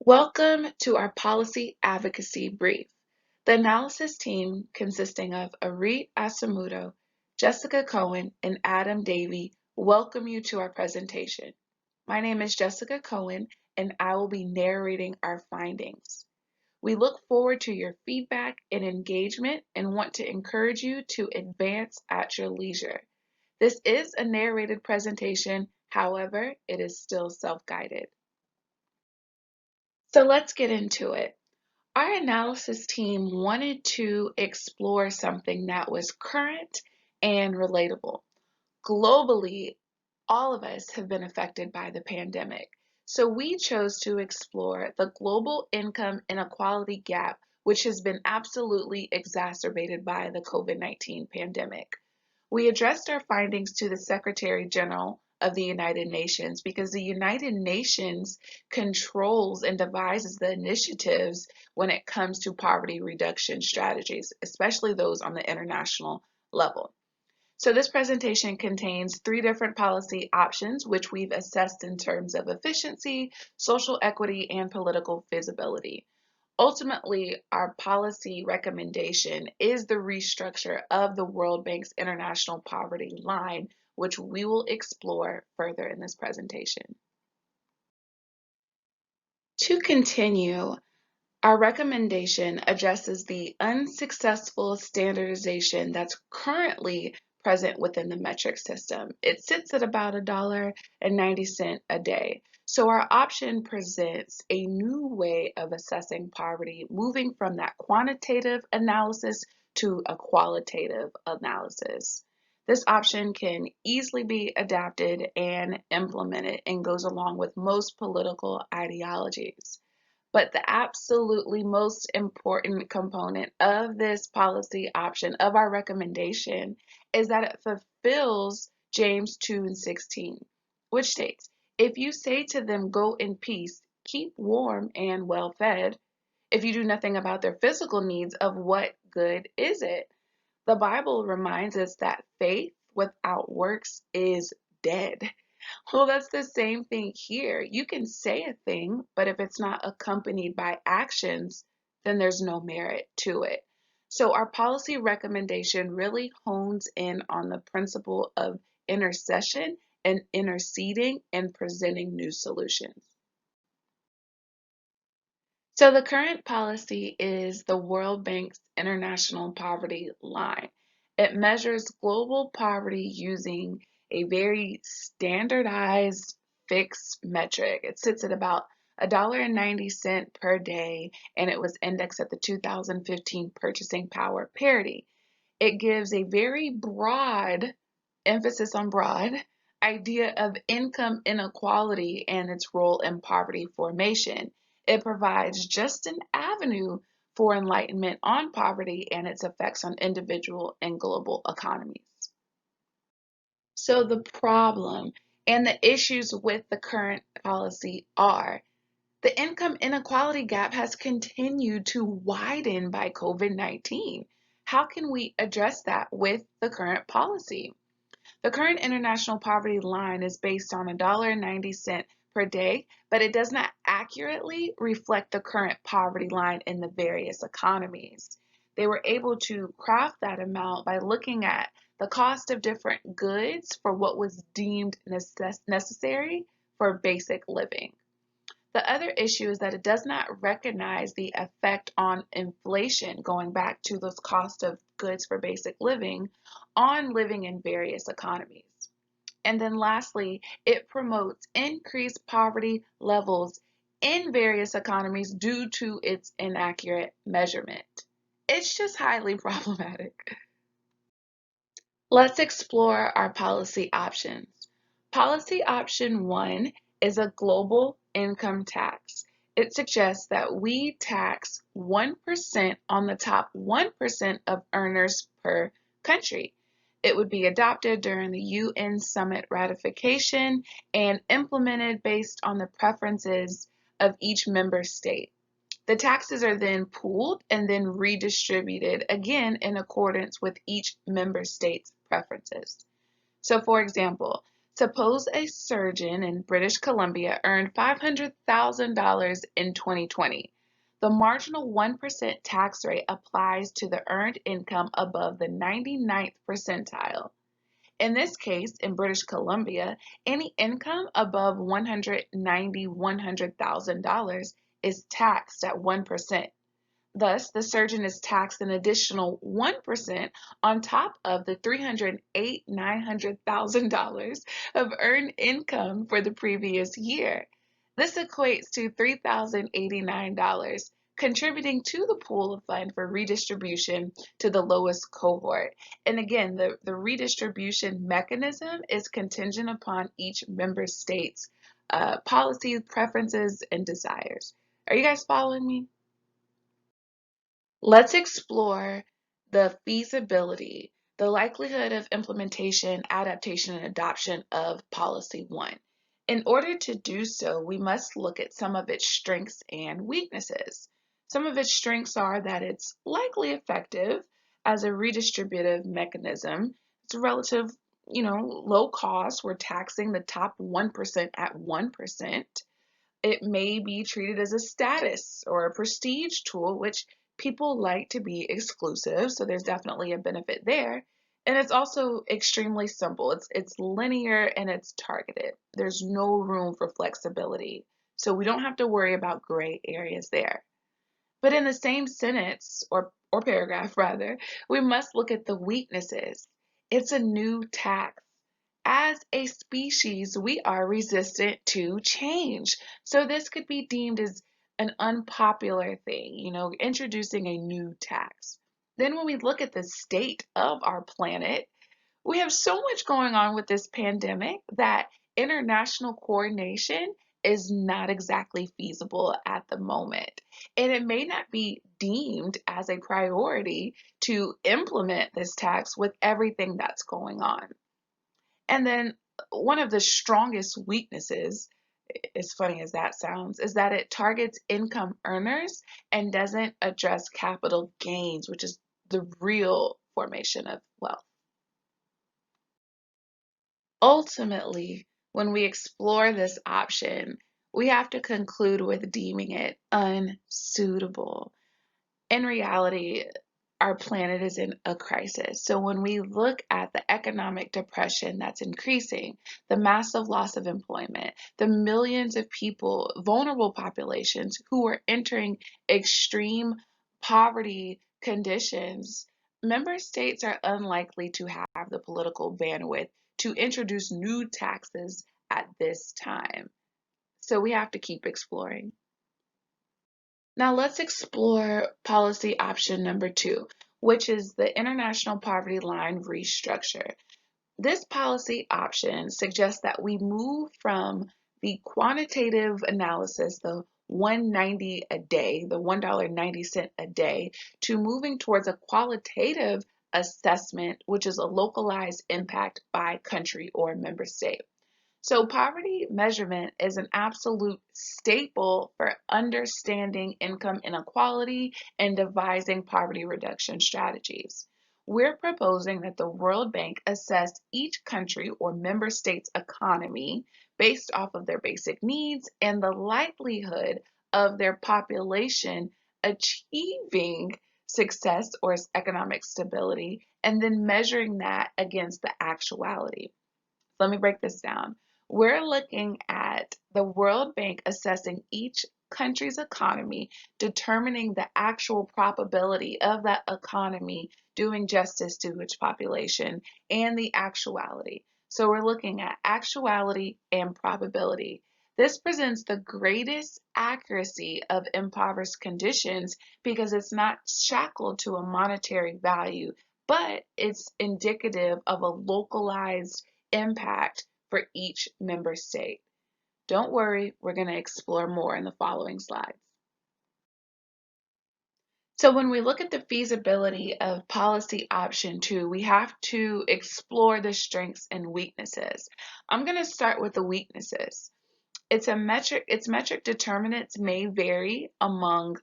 Welcome to our Policy Advocacy Brief. The analysis team, consisting of Arit Asamuto, Jessica Cohen, and Adam Davey, welcome you to our presentation. My name is Jessica Cohen, and I will be narrating our findings. We look forward to your feedback and engagement and want to encourage you to advance at your leisure. This is a narrated presentation, however, it is still self-guided. So let's get into it. Our analysis team wanted to explore something that was current and relatable. Globally, all of us have been affected by the pandemic. So we chose to explore the global income inequality gap, which has been absolutely exacerbated by the COVID-19 pandemic. We addressed our findings to the Secretary General of the United Nations because the United Nations controls and devises the initiatives when it comes to poverty reduction strategies, especially those on the international level. So this presentation contains 3 different policy options, which we've assessed in terms of efficiency, social equity, and political feasibility. Ultimately, our policy recommendation is the restructure of the World Bank's International Poverty Line, which we will explore further in this presentation. To continue, our recommendation addresses the unsuccessful standardization that's currently present within the metric system. It sits at about $1.90 a day. So our option presents a new way of assessing poverty, moving from that quantitative analysis to a qualitative analysis. This option can easily be adapted and implemented and goes along with most political ideologies. But the absolutely most important component of this policy option, of our recommendation, is that it fulfills James 2:16, which states, if you say to them, go in peace, keep warm and well fed, if you do nothing about their physical needs, of what good is it? The Bible reminds us that faith without works is dead. Well, that's the same thing here. You can say a thing, but if it's not accompanied by actions, then there's no merit to it. So our policy recommendation really hones in on the principle of intercession and interceding and presenting new solutions. So the current policy is the World Bank's International Poverty Line. It measures global poverty using a very standardized fixed metric. It sits at about $1.90 per day, and it was indexed at the 2015 purchasing power parity. It gives a very broad, emphasis on broad, idea of income inequality and its role in poverty formation. It provides just an avenue for enlightenment on poverty and its effects on individual and global economies. So the problem and the issues with the current policy are the income inequality gap has continued to widen by COVID-19. How can we address that with the current policy? The current international poverty line is based on $1.90 per day, but it does not accurately reflect the current poverty line in the various economies. They were able to craft that amount by looking at the cost of different goods for what was deemed necessary for basic living. The other issue is that it does not recognize the effect on inflation, going back to those cost of goods for basic living, on living in various economies. And then lastly, it promotes increased poverty levels in various economies due to its inaccurate measurement. It's just highly problematic. Let's explore our policy options. Policy option 1 is a global income tax. It suggests that we tax 1% on the top 1% of earners per country. It would be adopted during the UN summit ratification and implemented based on the preferences of each member state. The taxes are then pooled and then redistributed again in accordance with each member state's preferences. So for example, Suppose a surgeon in British Columbia earned $500,000 in 2020. The marginal 1% tax rate applies to the earned income above the 99th percentile. In this case, in British Columbia, any income above $100,000 is taxed at 1%. Thus, the surgeon is taxed an additional 1% on top of the $308,900 of earned income for the previous year. This equates to $3,089, contributing to the pool of fund for redistribution to the lowest cohort. And again, the redistribution mechanism is contingent upon each member state's policies, preferences, and desires. Are you guys following me? Let's explore the feasibility, the likelihood of implementation, adaptation, and adoption of Policy 1. In order to do so, we must look at some of its strengths and weaknesses. Some of its strengths are that it's likely effective as a redistributive mechanism. It's a relative, low cost. We're taxing the top 1% at 1%. It may be treated as a status or a prestige tool, which people like to be exclusive, so there's definitely a benefit there. And it's also extremely simple. It's linear and it's targeted. There's no room for flexibility. So we don't have to worry about gray areas there. But in the same sentence or paragraph rather, we must look at the weaknesses. It's a new tax. As a species, we are resistant to change. So this could be deemed as an unpopular thing, introducing a new tax. Then when we look at the state of our planet, we have so much going on with this pandemic that international coordination is not exactly feasible at the moment. And it may not be deemed as a priority to implement this tax with everything that's going on. And then one of the strongest weaknesses, as funny as that sounds, is that it targets income earners and doesn't address capital gains, which is the real formation of wealth. Ultimately, when we explore this option, we have to conclude with deeming it unsuitable. In reality, our planet is in a crisis. So when we look at the economic depression that's increasing, the massive loss of employment, the millions of people, vulnerable populations who are entering extreme poverty conditions, member states are unlikely to have the political bandwidth to introduce new taxes at this time. So we have to keep exploring. Now let's explore policy option number 2, which is the International Poverty Line restructure. This policy option suggests that we move from the quantitative analysis, the 190 a day, the $1.90 a day, to moving towards a qualitative assessment, which is a localized impact by country or member state. So poverty measurement is an absolute staple for understanding income inequality and devising poverty reduction strategies. We're proposing that the World Bank assess each country or member state's economy based off of their basic needs and the likelihood of their population achieving success or economic stability, and then measuring that against the actuality. Let me break this down. We're looking at the World Bank assessing each country's economy, determining the actual probability of that economy doing justice to its population and the actuality. So we're looking at actuality and probability. This presents the greatest accuracy of impoverished conditions because it's not shackled to a monetary value, but it's indicative of a localized impact for each member state. Don't worry, we're going to explore more in the following slides. So when we look at the feasibility of policy option 2, we have to explore the strengths and weaknesses. I'm going to start with the weaknesses. Its metric determinants may vary among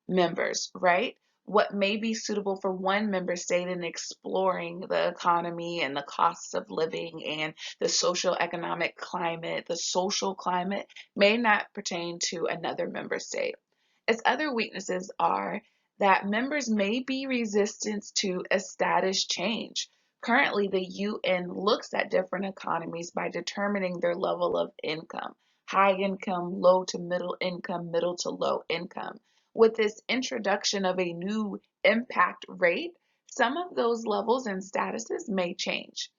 members, right? what may be suitable for one member state in exploring the economy and the costs of living and the social economic climate, the social climate, may not pertain to another member state. Its other weaknesses are that members may be resistant to a status change. Currently, the UN looks at different economies by determining their level of income: high income, low to middle income, middle to low income. With this introduction of a new impact rate, some of those levels and statuses may change.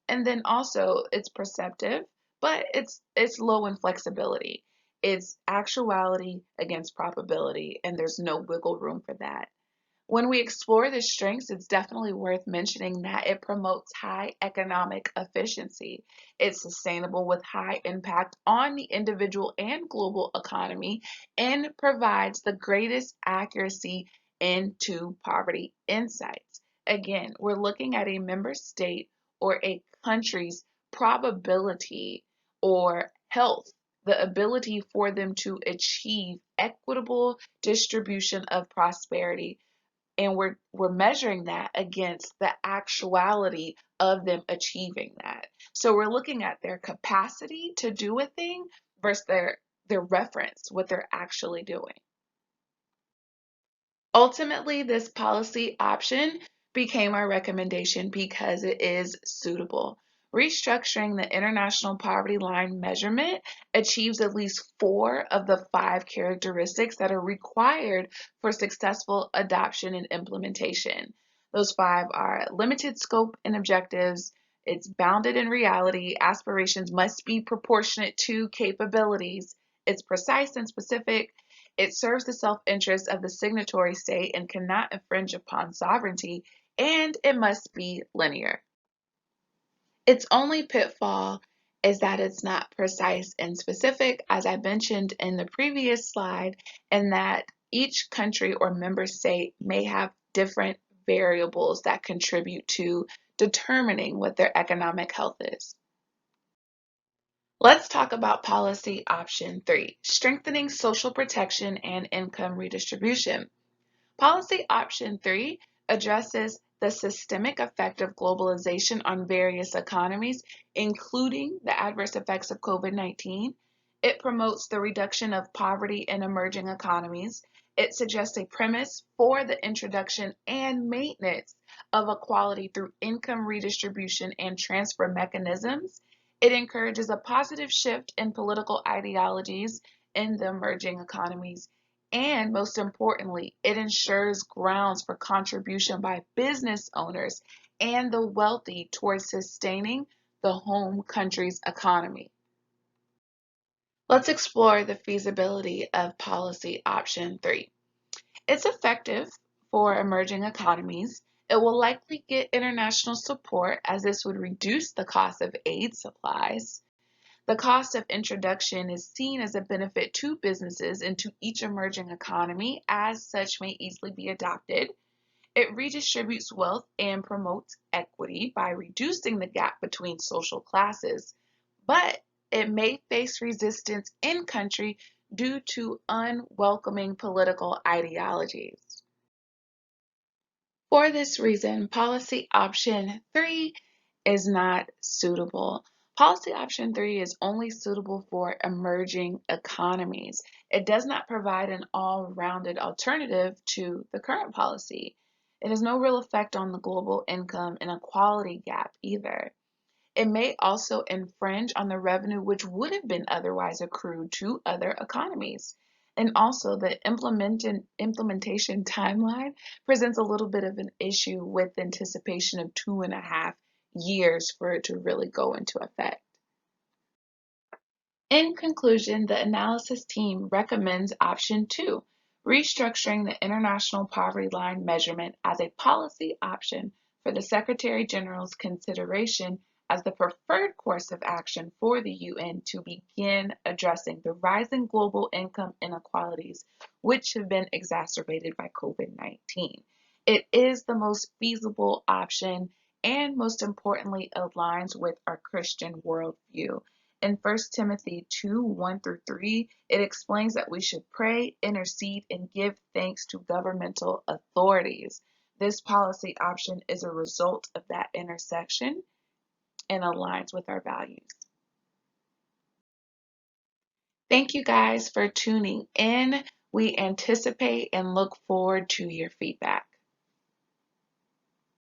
And then also it's perceptive, but it's low in flexibility. It's actuality against probability, and there's no wiggle room for that. When we explore the strengths, it's definitely worth mentioning that it promotes high economic efficiency. It's sustainable with high impact on the individual and global economy, and provides the greatest accuracy into poverty insights. Again, we're looking at a member state or a country's probability or health, the ability for them to achieve equitable distribution of prosperity, and we're measuring that against the actuality of them achieving that. So we're looking at their capacity to do a thing versus their reference, what they're actually doing. Ultimately, this policy option became our recommendation because it is suitable. Restructuring the international poverty line measurement achieves at least 4 of the 5 characteristics that are required for successful adoption and implementation. Those 5 are limited scope and objectives, it's bounded in reality, aspirations must be proportionate to capabilities, it's precise and specific, it serves the self-interest of the signatory state and cannot infringe upon sovereignty, and it must be linear. Its only pitfall is that it's not precise and specific, as I mentioned in the previous slide, and that each country or member state may have different variables that contribute to determining what their economic health is. Let's talk about policy option 3, strengthening social protection and income redistribution. Policy option 3 addresses the systemic effect of globalization on various economies, including the adverse effects of COVID-19. It promotes the reduction of poverty in emerging economies. It suggests a premise for the introduction and maintenance of equality through income redistribution and transfer mechanisms. It encourages a positive shift in political ideologies in the emerging economies. And most importantly, it ensures grounds for contribution by business owners and the wealthy towards sustaining the home country's economy. Let's explore the feasibility of policy option 3. It's effective for emerging economies. It will likely get international support as this would reduce the cost of aid supplies. The cost of introduction is seen as a benefit to businesses and to each emerging economy, as such may easily be adopted. It redistributes wealth and promotes equity by reducing the gap between social classes, but it may face resistance in country due to unwelcoming political ideologies. For this reason, policy option 3 is not suitable. Policy option 3 is only suitable for emerging economies. It does not provide an all-rounded alternative to the current policy. It has no real effect on the global income inequality gap either. It may also infringe on the revenue which would have been otherwise accrued to other economies. And also the implementation timeline presents a little bit of an issue with anticipation of 2.5 years for it to really go into effect. In conclusion, the analysis team recommends option 2, restructuring the international poverty line measurement as a policy option for the Secretary General's consideration as the preferred course of action for the UN to begin addressing the rising global income inequalities which have been exacerbated by COVID-19. It is the most feasible option and most importantly aligns with our Christian worldview. In 1 Timothy 2, 1 through 3, it explains that we should pray, intercede, and give thanks to governmental authorities. This policy option is a result of that intersection and aligns with our values. Thank you guys for tuning in. We anticipate and look forward to your feedback.